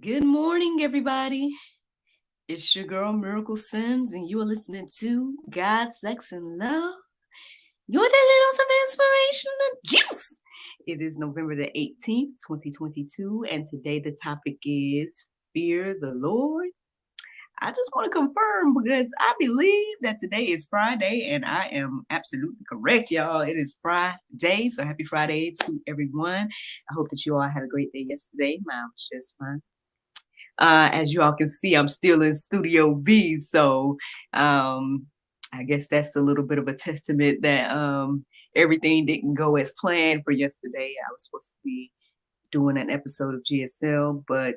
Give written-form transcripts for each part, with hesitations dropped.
Good morning, everybody. It's your girl Miracle Sims, and you are listening to God, Sex, and Love. You're taking on some inspiration and juice. It is November the 18th, 2022, and today the topic is Fear the Lord. I just want to confirm because I believe that today is Friday, and I am absolutely correct, y'all. It is Friday, so happy Friday to everyone. I hope that you all had a great day yesterday. Mine was just fine. As you all can see, I'm still in Studio B, so I guess that's a little bit of a testament that everything didn't go as planned for yesterday. I was supposed to be doing an episode of GSL, but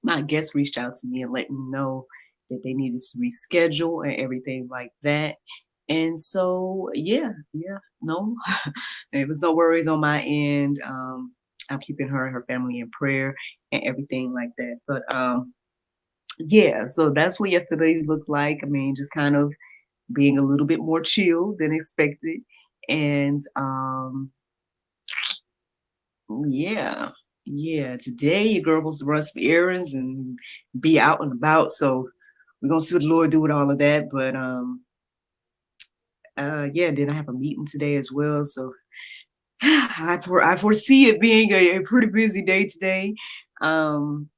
my guest reached out to me and let me know that they needed to reschedule and everything like that. And so, no, there was no worries on my end. I'm keeping her and her family in prayer and everything like that. But yeah, so that's what yesterday looked like. I mean, just kind of being a little bit more chill than expected. And yeah, yeah, today your girl was to run some errands and be out and about. So we're gonna see what the Lord do with all of that. But yeah, then I have a meeting today as well. So I foresee it being a pretty busy day today. Um,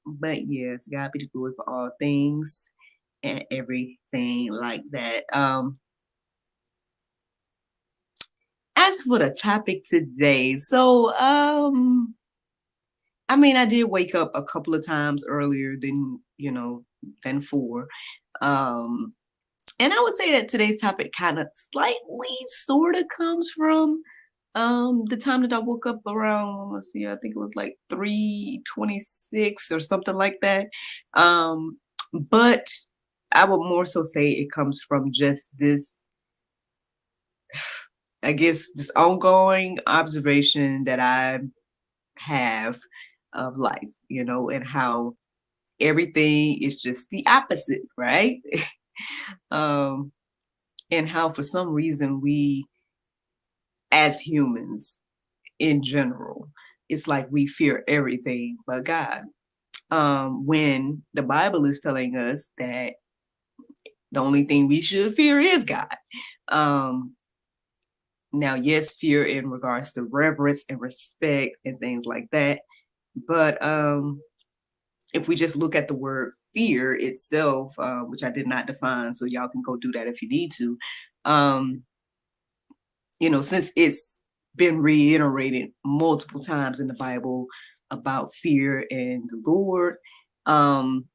but yeah, to God be the glory for all things and everything like that. As for the topic today, so I mean, I did wake up a couple of times earlier than four. Um, and I would say that today's topic kind of slightly sort of comes from the time that I woke up around, let's see, I think it was like 3:26 or something like that. But I would more so say it comes from just this, I guess, this ongoing observation that I have of life, and how everything is just the opposite, right? um, and how for some reason we, as humans in general, it's like we fear everything but God. When the Bible is telling us that the only thing we should fear is God. Um, Now, yes, fear in regards to reverence and respect and things like that. But if we just look at the word fear itself, which I did not define, so y'all can go do that if you need to. Um, since it's been reiterated multiple times in the Bible about fear and the Lord, um,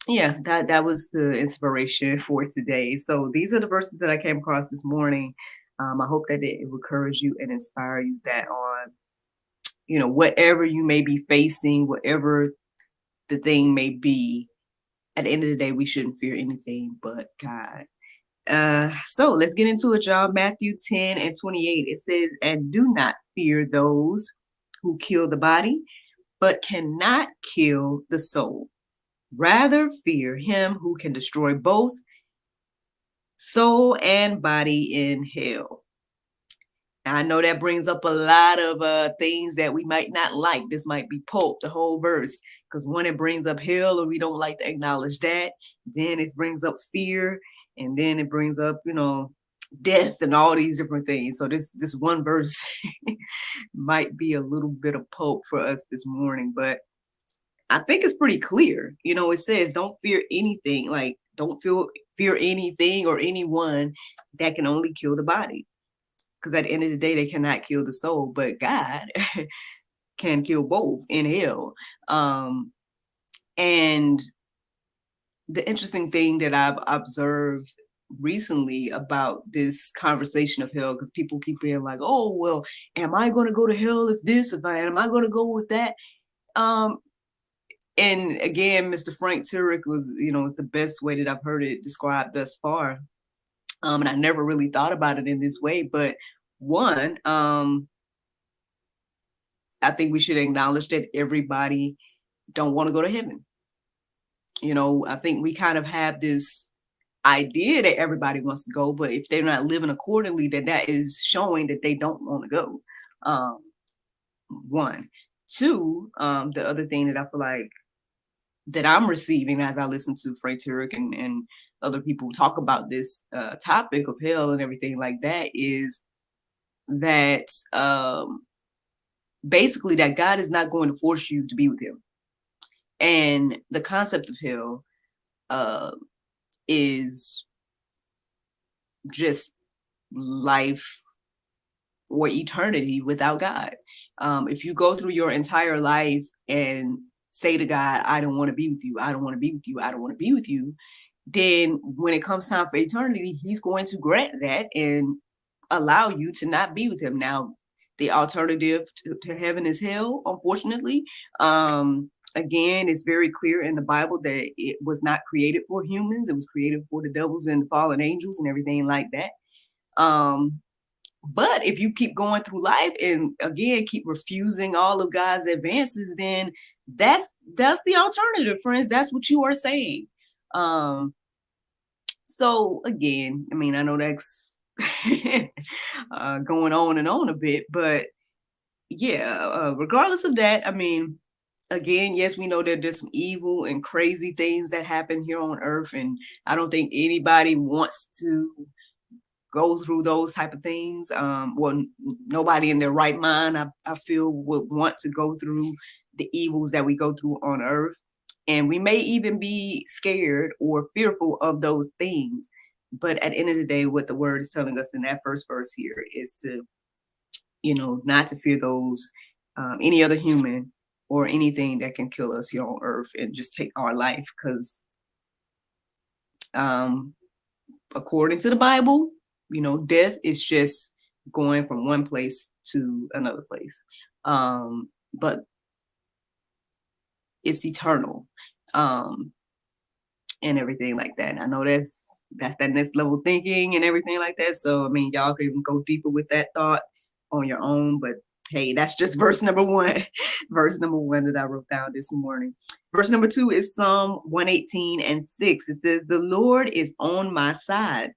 yeah, that was the inspiration for today. So these are the verses that I came across this morning. I hope that it will encourage you and inspire you that on, whatever you may be facing, whatever the thing may be, at the end of the day, we shouldn't fear anything but God. So let's get into it, y'all. Matthew 10:28. It says, "And do not fear those who kill the body, but cannot kill the soul. Rather fear him who can destroy both soul and body in hell." I know that brings up a lot of things that we might not like. This might be pulp, the whole verse, because one, it brings up hell, and we don't like to acknowledge that. Then it brings up fear, and then it brings up, death and all these different things. So this one verse might be a little bit of pulp for us this morning, but I think it's pretty clear. It says don't fear anything, like don't fear anything or anyone that can only kill the body. Because at the end of the day, they cannot kill the soul, but God can kill both in hell. And the interesting thing that I've observed recently about this conversation of hell, because people keep being like, "Oh, well, am I going to go to hell if this? If I am I going to go with that?" Um, and again, Mr. Frank Turek was the best way that I've heard it described thus far. And I never really thought about it in this way, but one, I think we should acknowledge that everybody don't want to go to heaven. I think we kind of have this idea that everybody wants to go, but if they're not living accordingly, then that is showing that they don't want to go. One. Two, the other thing that I feel like that I'm receiving as I listen to Frank Turek and other people talk about this topic of hell and everything like that is that basically that God is not going to force you to be with him. And the concept of hell uh, is just life or eternity without God. If you go through your entire life and say to God, I don't want to be with you, I don't want to be with you, I don't want to be with you, then when it comes time for eternity, he's going to grant that and allow you to not be with him. Now, the alternative to heaven is hell, unfortunately. Again, it's very clear in the Bible that it was not created for humans. It was created for the devils and the fallen angels and everything like that. But if you keep going through life and again keep refusing all of God's advances, then that's the alternative, friends. That's what you are saying. So again, I mean, I know that's going on and on a bit, but yeah, regardless of that, I mean, again, yes, we know that there's some evil and crazy things that happen here on earth, and I don't think anybody wants to go through those type of things. Well, nobody in their right mind, I feel, would want to go through the evils that we go through on earth. And we may even be scared or fearful of those things. But at the end of the day, what the word is telling us in that first verse here is to, not to fear those, any other human or anything that can kill us here on earth and just take our life. Because according to the Bible, death is just going from one place to another place. But it's eternal. And everything like that. And I know that's that next level thinking and everything like that. So I mean, y'all can even go deeper with that thought on your own. But hey, that's just verse number one. Verse number one that I wrote down this morning. Verse number 2 is Psalm 118:6. It says, "The Lord is on my side.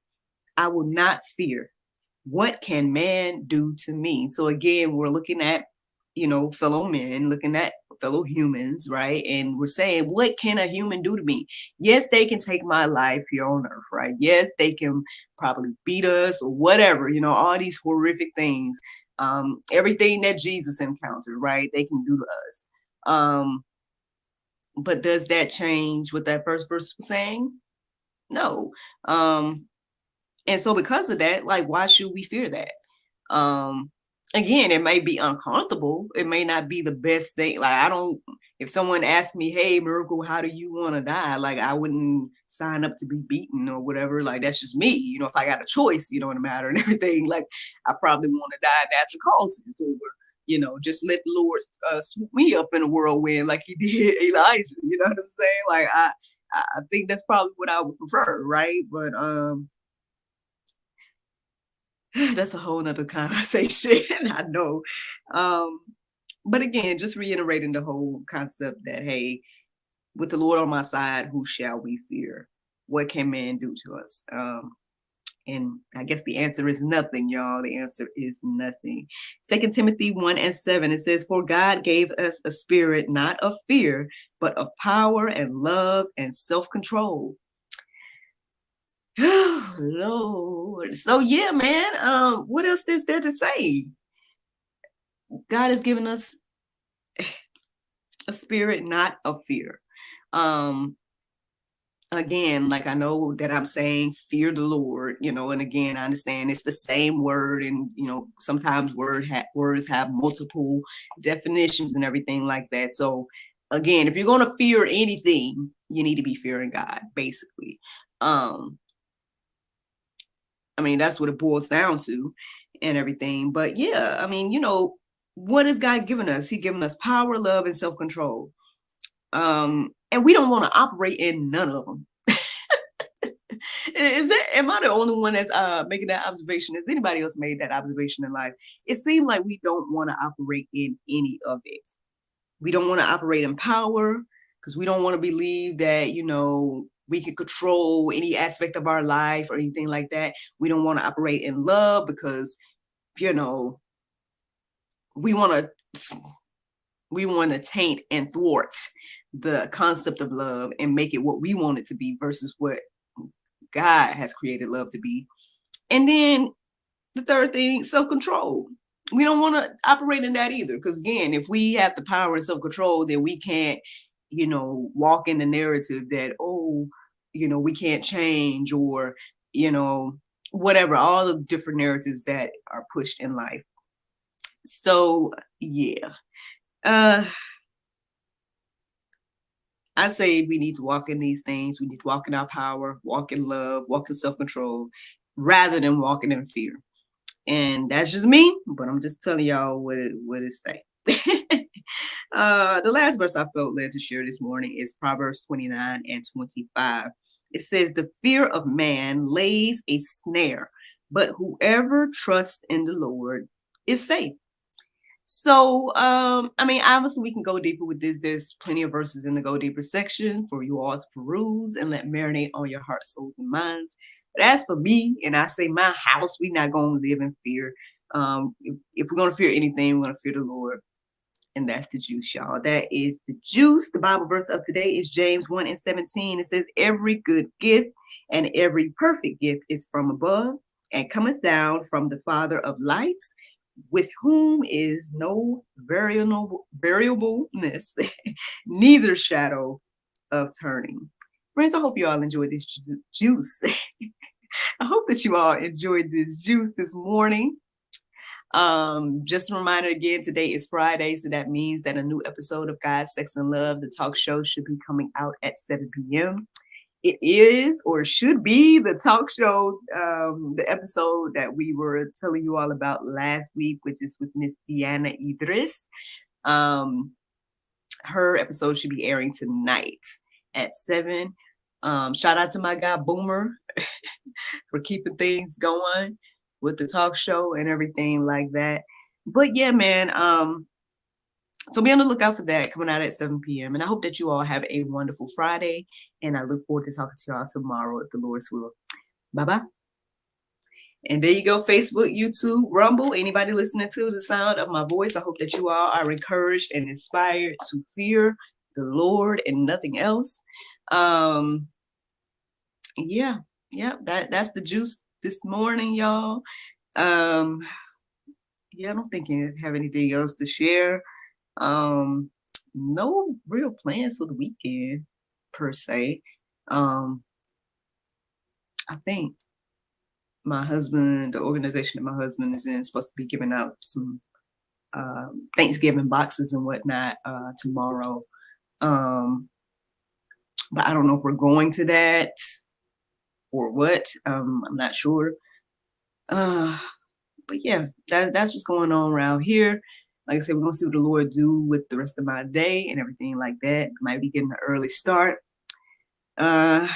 I will not fear. What can man do to me?" So again, we're looking at, fellow men, looking at fellow humans, right? And we're saying, what can a human do to me? Yes, they can take my life here on earth, right? Yes, they can probably beat us or whatever, all these horrific things. Everything that Jesus encountered, right? They can do to us. But does that change what that first verse was saying? No. And so because of that, like, why should we fear that? Again, it may be uncomfortable. It may not be the best thing. Like, if someone asked me, hey, Miracle, how do you want to die? Like, I wouldn't sign up to be beaten or whatever. Like, that's just me. If I got a choice, no matter and everything, like, I probably want to die natural causes or, just let the Lord swoop me up in a whirlwind like he did Elijah. You know what I'm saying? Like, I think that's probably what I would prefer, right? But that's a whole nother conversation. I know. But again, just reiterating the whole concept that, hey, with the Lord on my side, who shall we fear? What can man do to us? And I guess the answer is nothing, y'all. The answer is nothing. 2 Timothy 1:7, it says, "For God gave us a spirit not of fear, but of power and love and self-control." Lord. So yeah, man. What else is there to say? God has given us a spirit not of fear. Again, like, I know that I'm saying fear the Lord, and again, I understand it's the same word, and sometimes words have multiple definitions and everything like that. So again, if you're going to fear anything, you need to be fearing God, basically. I mean, that's what it boils down to and everything. But yeah, I mean, what has God given us? He given us power, love, and self-control. And we don't want to operate in none of them. Am I the only one that's making that observation? Has anybody else made that observation in life? It seems like we don't want to operate in any of it. We don't want to operate in power because we don't want to believe that, we can control any aspect of our life or anything like that. We don't want to operate in love because, we want to We want to taint and thwart the concept of love and make it what we want it to be versus what God has created love to be. And then the third thing, self-control. We don't want to operate in that either. Because again, if we have the power and self-control, then we can't, walk in the narrative that, oh, we can't change, or, whatever, all the different narratives that are pushed in life. So yeah. I say we need to walk in these things. We need to walk in our power, walk in love, walk in self-control, rather than walking in fear. And that's just me, but I'm just telling y'all what it say. The last verse I felt led to share this morning is Proverbs 29:25. It says, "The fear of man lays a snare, but whoever trusts in the Lord is safe." So, obviously we can go deeper with this. There's plenty of verses in the go deeper section for you all to peruse and let marinate on your heart, souls, and minds. But as for me, and I say my house, we're not going to live in fear. If we're going to fear anything, we're going to fear the Lord. And that's the juice, y'all. That is the juice. The Bible verse of today is James 1:17. It says, "Every good gift and every perfect gift is from above and cometh down from the Father of lights, with whom is no variableness, neither shadow of turning." Friends, I hope you all enjoyed this juice. I hope that you all enjoyed this juice this morning. Just a reminder again, today is Friday, so that means that a new episode of God, Sex, and Love, the talk show, should be coming out at 7 p.m. It is, or should be, the talk show, the episode that we were telling you all about last week, which is with Miss Deanna Idris. Her episode should be airing tonight at 7. Shout out to my guy Boomer for keeping things going with the talk show and everything like that. But yeah, man, so be on the lookout for that coming out at 7 p.m. And I hope that you all have a wonderful Friday. And I look forward to talking to y'all tomorrow if the Lord's will. Bye-bye. And there you go, Facebook, YouTube, Rumble. Anybody listening to the sound of my voice, I hope that you all are encouraged and inspired to fear the Lord and nothing else. That's the juice this morning, y'all. I don't think I have anything else to share. No real plans for the weekend per se. I think my husband, the organization that my husband is in, is supposed to be giving out some Thanksgiving boxes and whatnot tomorrow. But I don't know if we're going to that or what. I'm not sure. But yeah, that's what's going on around here. Like I said, we're gonna see what the Lord do with the rest of my day and everything like that. Might be getting an early start. But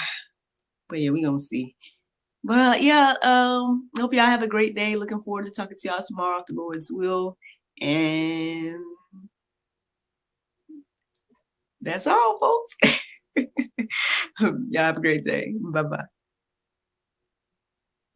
yeah, we're gonna see. But yeah, hope y'all have a great day. Looking forward to talking to y'all tomorrow if the Lord's will. And that's all, folks. Y'all have a great day. Bye-bye.